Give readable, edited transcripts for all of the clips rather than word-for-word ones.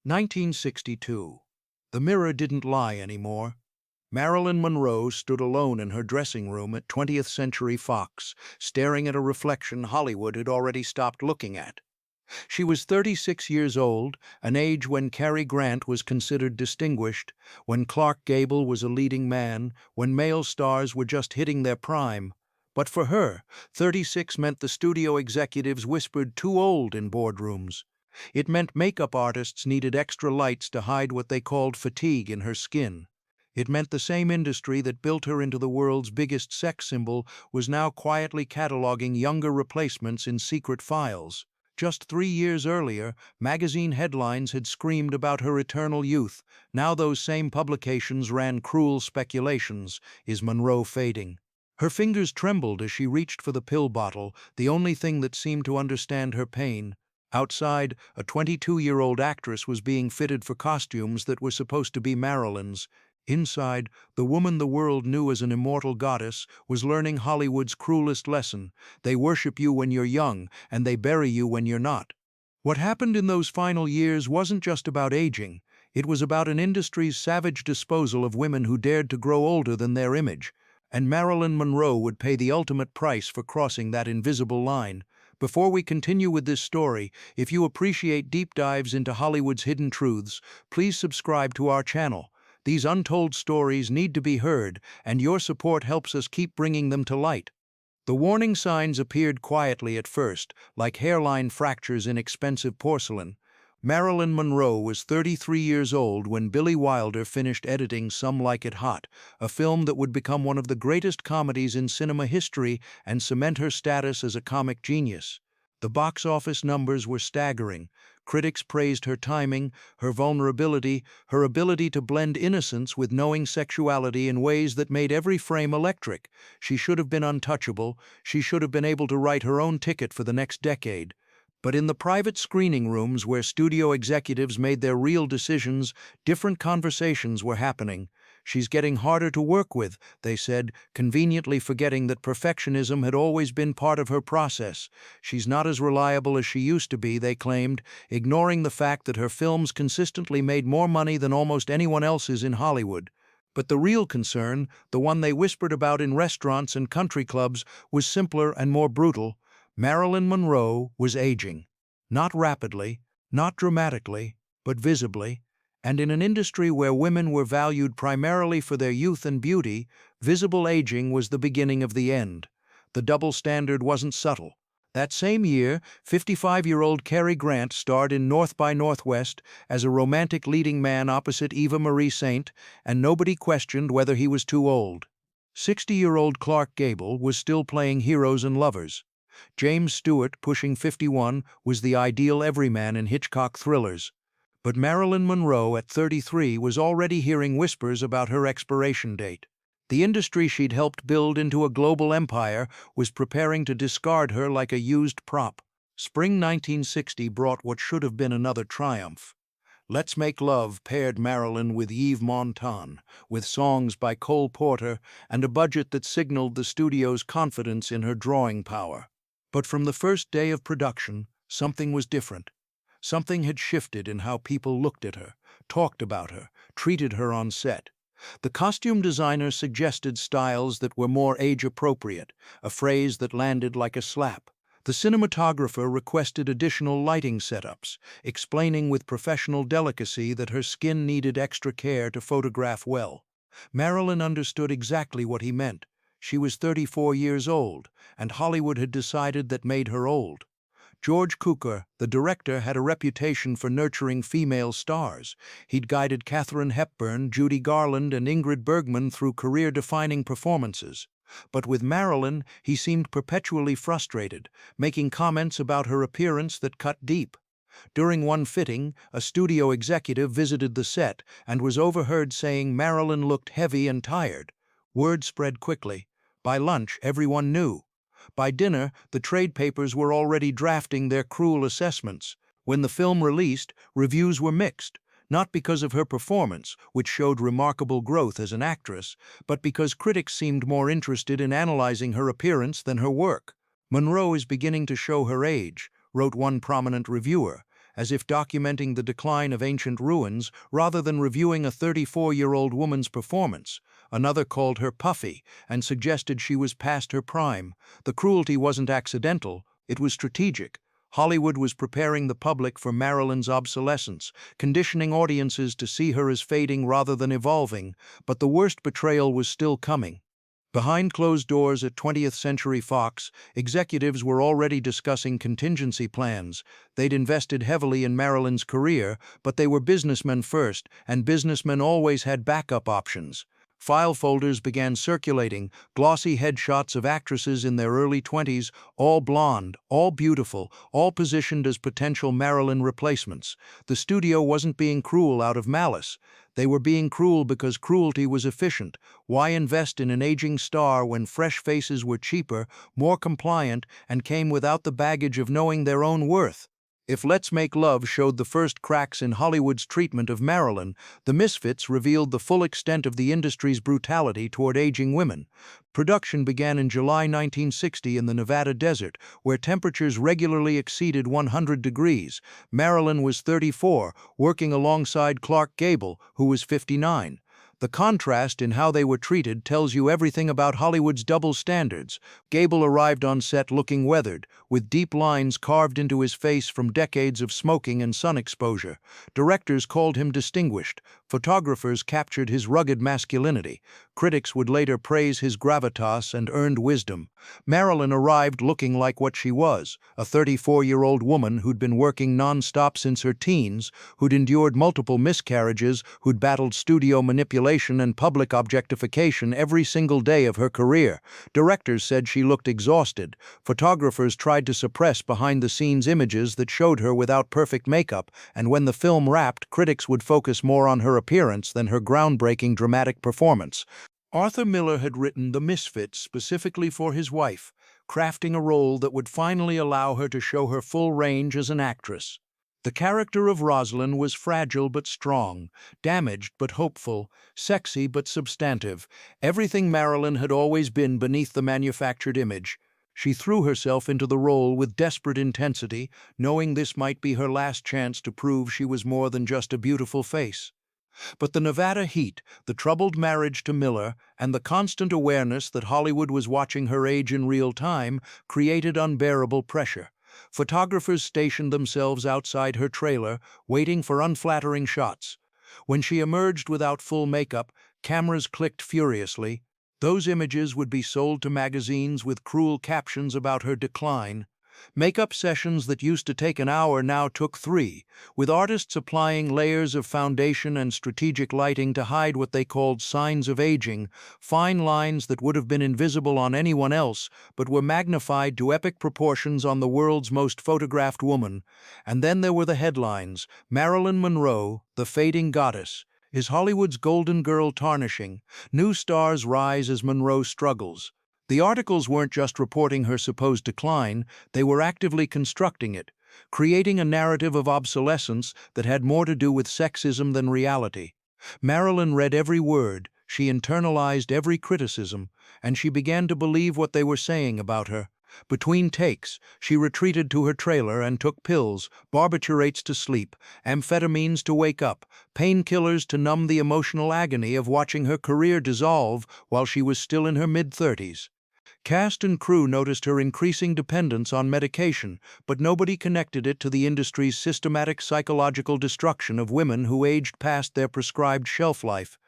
1962. The mirror didn't lie anymore. Marilyn Monroe stood alone in her dressing room at 20th Century Fox, staring at a reflection Hollywood had already stopped looking at. She was 36 years old, an age when Cary Grant was considered distinguished, when Clark Gable was a leading man, when male stars were just hitting their prime. But for her, 36 meant the studio executives whispered too old in boardrooms. It meant makeup artists needed extra lights to hide what they called fatigue in her skin. It meant the same industry that built her into the world's biggest sex symbol was now quietly cataloging younger replacements in secret files. Just 3 years earlier, magazine headlines had screamed about her eternal youth. Now those same publications ran cruel speculations. Is Monroe fading? Her fingers trembled as she reached for the pill bottle, the only thing that seemed to understand her pain. Outside, a 22-year-old actress was being fitted for costumes that were supposed to be Marilyn's. Inside, the woman the world knew as an immortal goddess was learning Hollywood's cruelest lesson. They worship you when you're young, and they bury you when you're not. What happened in those final years wasn't just about aging. It was about an industry's savage disposal of women who dared to grow older than their image. And Marilyn Monroe would pay the ultimate price for crossing that invisible line. Before we continue with this story, if you appreciate deep dives into Hollywood's hidden truths, please subscribe to our channel. These untold stories need to be heard, and your support helps us keep bringing them to light. The warning signs appeared quietly at first, like hairline fractures in expensive porcelain. Marilyn Monroe was 33 years old when Billy Wilder finished editing Some Like It Hot, a film that would become one of the greatest comedies in cinema history and cement her status as a comic genius. The box office numbers were staggering. Critics praised her timing, her vulnerability, her ability to blend innocence with knowing sexuality in ways that made every frame electric. She should have been untouchable. She should have been able to write her own ticket for the next decade. But in the private screening rooms where studio executives made their real decisions, different conversations were happening. She's getting harder to work with, they said, conveniently forgetting that perfectionism had always been part of her process. She's not as reliable as she used to be, they claimed, ignoring the fact that her films consistently made more money than almost anyone else's in Hollywood. But the real concern, the one they whispered about in restaurants and country clubs, was simpler and more brutal. Marilyn Monroe was aging. Not rapidly, not dramatically, but visibly. And in an industry where women were valued primarily for their youth and beauty, visible aging was the beginning of the end. The double standard wasn't subtle. That same year, 55-year-old Cary Grant starred in North by Northwest as a romantic leading man opposite Eva Marie Saint, and nobody questioned whether he was too old. 60-year-old Clark Gable was still playing heroes and lovers. James Stewart, pushing 51, was the ideal everyman in Hitchcock thrillers. But Marilyn Monroe, at 33, was already hearing whispers about her expiration date. The industry she'd helped build into a global empire was preparing to discard her like a used prop. Spring 1960 brought what should have been another triumph. Let's Make Love paired Marilyn with Yves Montand, with songs by Cole Porter and a budget that signaled the studio's confidence in her drawing power. But from the first day of production, something was different. Something had shifted in how people looked at her, talked about her, treated her on set. The costume designer suggested styles that were more age-appropriate, a phrase that landed like a slap. The cinematographer requested additional lighting setups, explaining with professional delicacy that her skin needed extra care to photograph well. Marilyn understood exactly what he meant. She was 34 years old, and Hollywood had decided that made her old. George Cukor, the director, had a reputation for nurturing female stars. He'd guided Katharine Hepburn, Judy Garland, and Ingrid Bergman through career-defining performances. But with Marilyn, he seemed perpetually frustrated, making comments about her appearance that cut deep. During one fitting, a studio executive visited the set and was overheard saying Marilyn looked heavy and tired. Word spread quickly. By lunch, everyone knew. By dinner, the trade papers were already drafting their cruel assessments. When the film released, reviews were mixed, not because of her performance, which showed remarkable growth as an actress, but because critics seemed more interested in analyzing her appearance than her work. "Monroe is beginning to show her age," wrote one prominent reviewer, as if documenting the decline of ancient ruins rather than reviewing a 34-year-old woman's performance. Another called her puffy and suggested she was past her prime. The cruelty wasn't accidental, it was strategic. Hollywood was preparing the public for Marilyn's obsolescence, conditioning audiences to see her as fading rather than evolving, but the worst betrayal was still coming. Behind closed doors at 20th Century Fox, executives were already discussing contingency plans. They'd invested heavily in Marilyn's career, but they were businessmen first, and businessmen always had backup options. File folders began circulating, glossy headshots of actresses in their early 20s, all blonde, all beautiful, all positioned as potential Marilyn replacements. The studio wasn't being cruel out of malice. They were being cruel because cruelty was efficient. Why invest in an aging star when fresh faces were cheaper, more compliant, and came without the baggage of knowing their own worth? If Let's Make Love showed the first cracks in Hollywood's treatment of Marilyn, the Misfits revealed the full extent of the industry's brutality toward aging women. Production began in July 1960 in the Nevada desert, where temperatures regularly exceeded 100 degrees. Marilyn was 34, working alongside Clark Gable, who was 59. The contrast in how they were treated tells you everything about Hollywood's double standards. Gable arrived on set looking weathered, with deep lines carved into his face from decades of smoking and sun exposure. Directors called him distinguished. Photographers captured his rugged masculinity. Critics would later praise his gravitas and earned wisdom. Marilyn arrived looking like what she was, a 34-year-old woman who'd been working non-stop since her teens, who'd endured multiple miscarriages, who'd battled studio manipulation and public objectification every single day of her career. Directors said she looked exhausted. Photographers tried to suppress behind-the-scenes images that showed her without perfect makeup, and when the film wrapped, critics would focus more on her appearance than her groundbreaking dramatic performance. Arthur Miller had written The Misfits specifically for his wife, crafting a role that would finally allow her to show her full range as an actress. The character of Rosalind was fragile but strong, damaged but hopeful, sexy but substantive, everything Marilyn had always been beneath the manufactured image. She threw herself into the role with desperate intensity, knowing this might be her last chance to prove she was more than just a beautiful face. But the Nevada heat, the troubled marriage to Miller, and the constant awareness that Hollywood was watching her age in real time created unbearable pressure. Photographers stationed themselves outside her trailer, waiting for unflattering shots. When she emerged without full makeup, cameras clicked furiously. Those images would be sold to magazines with cruel captions about her decline. Makeup sessions that used to take an hour now took 3, with artists applying layers of foundation and strategic lighting to hide what they called signs of aging, fine lines that would have been invisible on anyone else but were magnified to epic proportions on the world's most photographed woman. And then there were the headlines: Marilyn Monroe, the fading goddess. Is Hollywood's golden girl tarnishing? New stars rise as Monroe struggles. The articles weren't just reporting her supposed decline, they were actively constructing it, creating a narrative of obsolescence that had more to do with sexism than reality. Marilyn read every word, she internalized every criticism, and she began to believe what they were saying about her. Between takes, she retreated to her trailer and took pills, barbiturates to sleep, amphetamines to wake up, painkillers to numb the emotional agony of watching her career dissolve while she was still in her mid-30s. Cast and crew noticed her increasing dependence on medication, but nobody connected it to the industry's systematic psychological destruction of women who aged past their prescribed shelf life.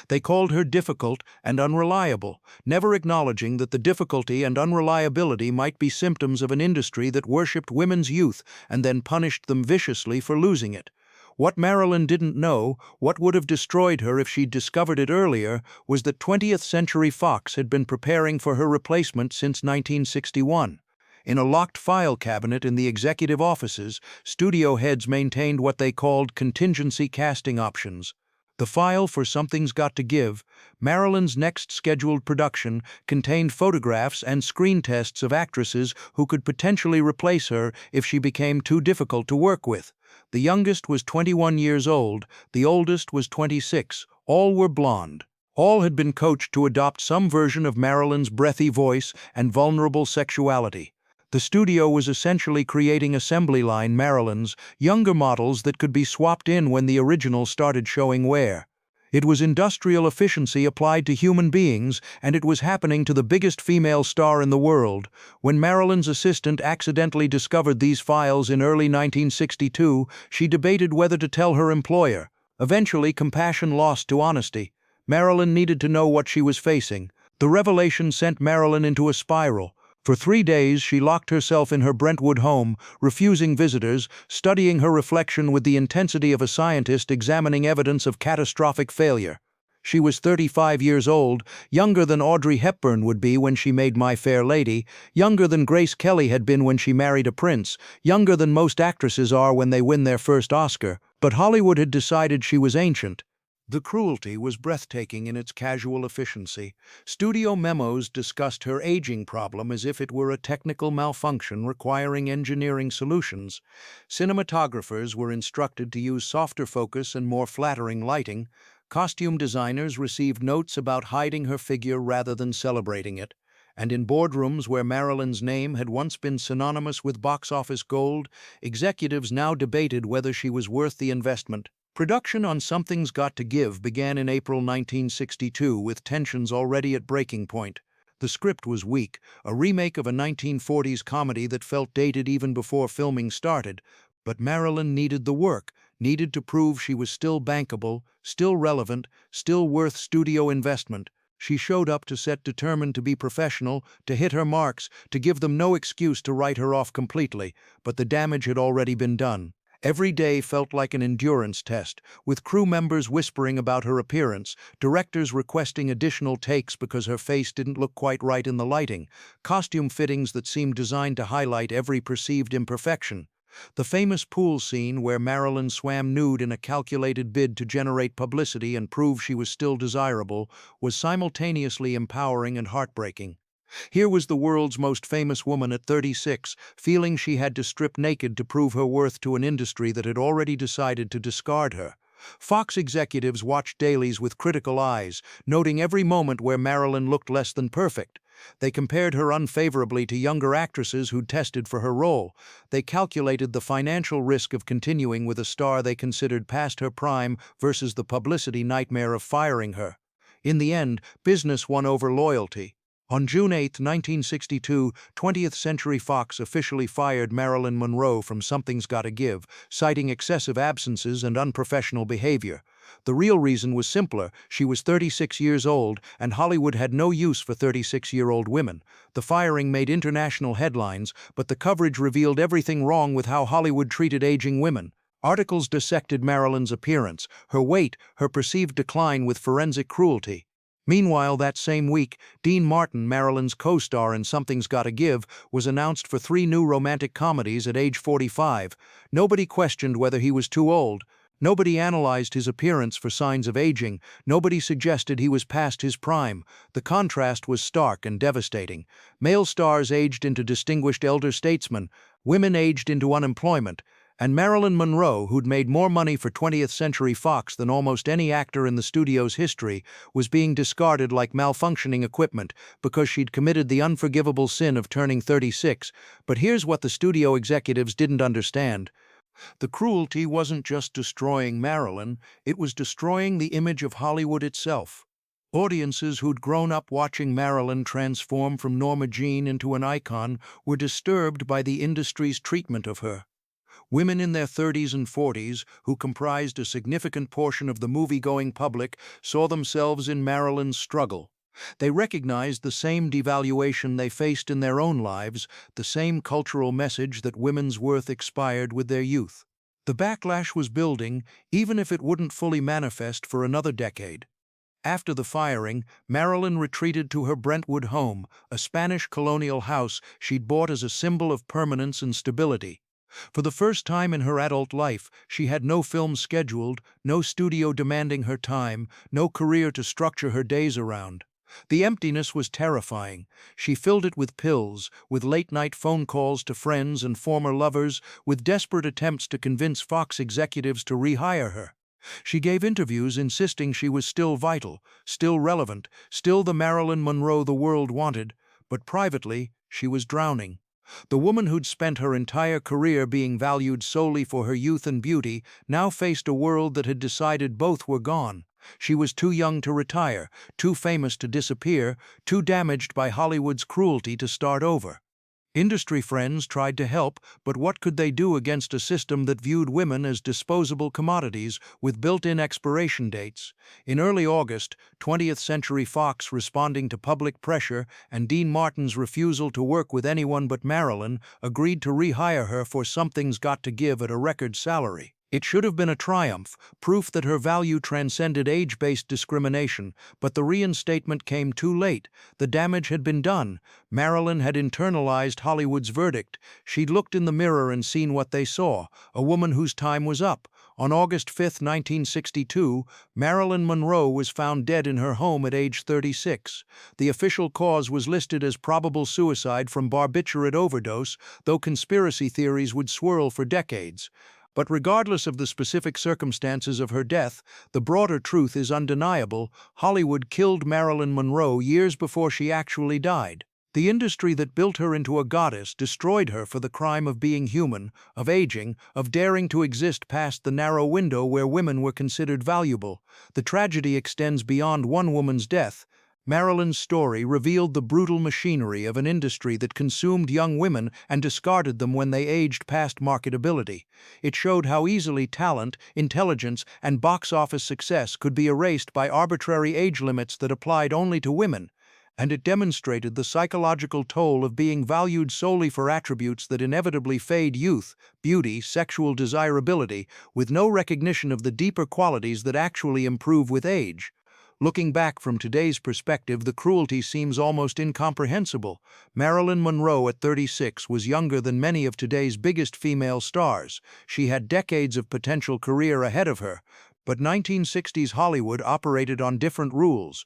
They called her difficult and unreliable, never acknowledging that the difficulty and unreliability might be symptoms of an industry that worshipped women's youth and then punished them viciously for losing it. What Marilyn didn't know, what would have destroyed her if she'd discovered it earlier, was that 20th Century Fox had been preparing for her replacement since 1961. In a locked file cabinet in the executive offices, studio heads maintained what they called contingency casting options. The file for Something's Got to Give, Marilyn's next scheduled production, contained photographs and screen tests of actresses who could potentially replace her if she became too difficult to work with. The youngest was 21 years old, the oldest was 26. All were blonde. All had been coached to adopt some version of Marilyn's breathy voice and vulnerable sexuality. The studio was essentially creating assembly line Marilyns, younger models that could be swapped in when the original started showing wear. It was industrial efficiency applied to human beings, and it was happening to the biggest female star in the world. When Marilyn's assistant accidentally discovered these files in early 1962, she debated whether to tell her employer. Eventually, compassion lost to honesty. Marilyn needed to know what she was facing. The revelation sent Marilyn into a spiral. For 3 days, she locked herself in her Brentwood home, refusing visitors, studying her reflection with the intensity of a scientist examining evidence of catastrophic failure. She was 35 years old, younger than Audrey Hepburn would be when she made My Fair Lady, younger than Grace Kelly had been when she married a prince, younger than most actresses are when they win their first Oscar. But Hollywood had decided she was ancient. The cruelty was breathtaking in its casual efficiency. Studio memos discussed her aging problem as if it were a technical malfunction requiring engineering solutions. Cinematographers were instructed to use softer focus and more flattering lighting. Costume designers received notes about hiding her figure rather than celebrating it. And in boardrooms where Marilyn's name had once been synonymous with box office gold, executives now debated whether she was worth the investment. Production on Something's Got to Give began in April 1962 with tensions already at breaking point. The script was weak, a remake of a 1940s comedy that felt dated even before filming started, but Marilyn needed the work, needed to prove she was still bankable, still relevant, still worth studio investment. She showed up to set determined to be professional, to hit her marks, to give them no excuse to write her off completely, but the damage had already been done. Every day felt like an endurance test, with crew members whispering about her appearance, directors requesting additional takes because her face didn't look quite right in the lighting, costume fittings that seemed designed to highlight every perceived imperfection. The famous pool scene where Marilyn swam nude in a calculated bid to generate publicity and prove she was still desirable was simultaneously empowering and heartbreaking. Here was the world's most famous woman at 36, feeling she had to strip naked to prove her worth to an industry that had already decided to discard her. Fox executives watched dailies with critical eyes, noting every moment where Marilyn looked less than perfect. They compared her unfavorably to younger actresses who'd tested for her role. They calculated the financial risk of continuing with a star they considered past her prime versus the publicity nightmare of firing her. In the end, business won over loyalty. On June 8, 1962, 20th Century Fox officially fired Marilyn Monroe from Something's Gotta Give, citing excessive absences and unprofessional behavior. The real reason was simpler: she was 36 years old, and Hollywood had no use for 36-year-old women. The firing made international headlines, but the coverage revealed everything wrong with how Hollywood treated aging women. Articles dissected Marilyn's appearance, her weight, her perceived decline with forensic cruelty. Meanwhile, that same week, Dean Martin, Marilyn's co-star in Something's Gotta Give, was announced for 3 new romantic comedies at age 45. Nobody questioned whether he was too old. Nobody analyzed his appearance for signs of aging. Nobody suggested he was past his prime. The contrast was stark and devastating. Male stars aged into distinguished elder statesmen. Women aged into unemployment. And Marilyn Monroe, who'd made more money for 20th Century Fox than almost any actor in the studio's history, was being discarded like malfunctioning equipment because she'd committed the unforgivable sin of turning 36. But here's what the studio executives didn't understand. The cruelty wasn't just destroying Marilyn, it was destroying the image of Hollywood itself. Audiences who'd grown up watching Marilyn transform from Norma Jean into an icon were disturbed by the industry's treatment of her. Women in their 30s and 40s, who comprised a significant portion of the movie-going public, saw themselves in Marilyn's struggle. They recognized the same devaluation they faced in their own lives, the same cultural message that women's worth expired with their youth. The backlash was building, even if it wouldn't fully manifest for another decade. After the firing, Marilyn retreated to her Brentwood home, a Spanish colonial house she'd bought as a symbol of permanence and stability. For the first time in her adult life, she had no film scheduled, no studio demanding her time, no career to structure her days around. The emptiness was terrifying. She filled it with pills, with late-night phone calls to friends and former lovers, with desperate attempts to convince Fox executives to rehire her. She gave interviews insisting she was still vital, still relevant, still the Marilyn Monroe the world wanted, but privately, she was drowning. The woman who'd spent her entire career being valued solely for her youth and beauty now faced a world that had decided both were gone. She was too young to retire, too famous to disappear, too damaged by Hollywood's cruelty to start over. Industry friends tried to help, but what could they do against a system that viewed women as disposable commodities with built-in expiration dates? In early August, 20th Century Fox, responding to public pressure and Dean Martin's refusal to work with anyone but Marilyn, agreed to rehire her for Something's Got to Give at a record salary. It should have been a triumph, proof that her value transcended age-based discrimination, but the reinstatement came too late. The damage had been done. Marilyn had internalized Hollywood's verdict. She'd looked in the mirror and seen what they saw, a woman whose time was up. On August 5, 1962, Marilyn Monroe was found dead in her home at age 36. The official cause was listed as probable suicide from barbiturate overdose, though conspiracy theories would swirl for decades. But regardless of the specific circumstances of her death, the broader truth is undeniable. Hollywood killed Marilyn Monroe years before she actually died. The industry that built her into a goddess destroyed her for the crime of being human, of aging, of daring to exist past the narrow window where women were considered valuable. The tragedy extends beyond one woman's death. Marilyn's story revealed the brutal machinery of an industry that consumed young women and discarded them when they aged past marketability. It showed how easily talent, intelligence, and box office success could be erased by arbitrary age limits that applied only to women. And it demonstrated the psychological toll of being valued solely for attributes that inevitably fade: youth, beauty, sexual desirability, with no recognition of the deeper qualities that actually improve with age. Looking back from today's perspective, the cruelty seems almost incomprehensible. Marilyn Monroe at 36 was younger than many of today's biggest female stars. She had decades of potential career ahead of her. But 1960s Hollywood operated on different rules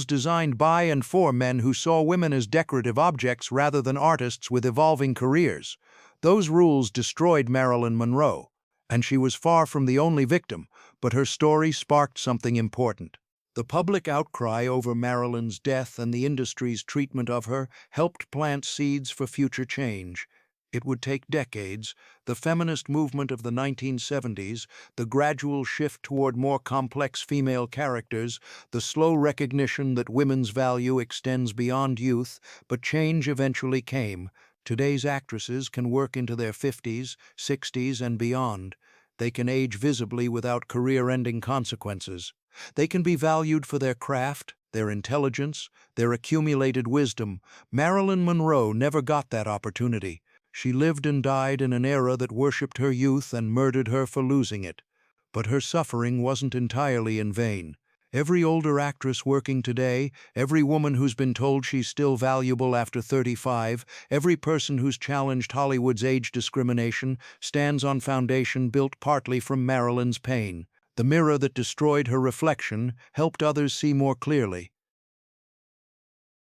designed by and for men who saw women as decorative objects rather than artists with evolving careers. Those rules destroyed Marilyn Monroe, and she was far from the only victim, but her story sparked something important. The public outcry over Marilyn's death and the industry's treatment of her helped plant seeds for future change. It would take decades. The feminist movement of the 1970s, the gradual shift toward more complex female characters, the slow recognition that women's value extends beyond youth, but change eventually came. Today's actresses can work into their 50s, 60s, and beyond. They can age visibly without career-ending consequences. They can be valued for their craft, their intelligence, their accumulated wisdom. Marilyn Monroe never got that opportunity. She lived and died in an era that worshipped her youth and murdered her for losing it. But her suffering wasn't entirely in vain. Every older actress working today, every woman who's been told she's still valuable after 35, every person who's challenged Hollywood's age discrimination stands on foundation built partly from Marilyn's pain. The mirror that destroyed her reflection helped others see more clearly.